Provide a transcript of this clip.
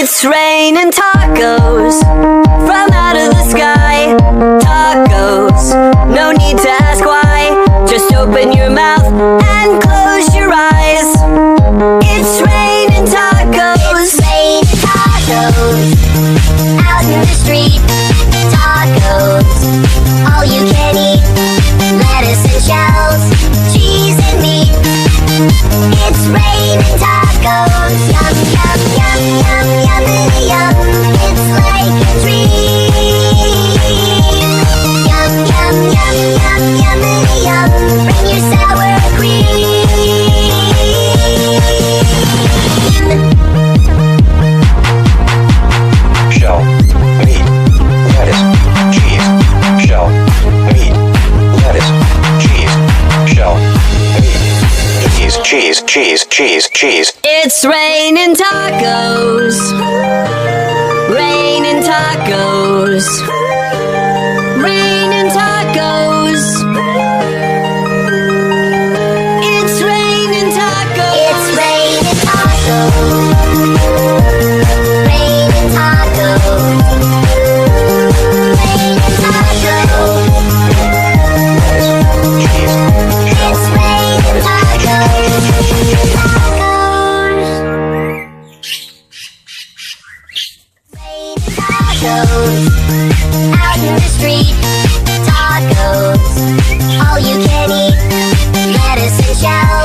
It's raining tacos from out of the sky. Tacos, no need to ask why. Just open your mouth and close your eyes. It's raining tacos. It's raining tacos out in the street. Tacos, all you can eat. Lettuce and shells, cheese and meat. It's raining tacos. Yum, yum, yum, yum, yum, yum. It's like a dream. Yum, yum, yum, yum, yum, yum. Bring your sour cream. Shell, meat, lettuce, cheese. Shell, meat, lettuce, cheese. Shell, meat, cheese, cheese, cheese, cheese. It's raining tacos. Raining tacos. Raining tacos. It's raining tacos. It's raining tacos. Raining tacos. Raining tacos. It's raining tacos. Tacos out in the street. Tacos, all you can eat. Lettuce and shells.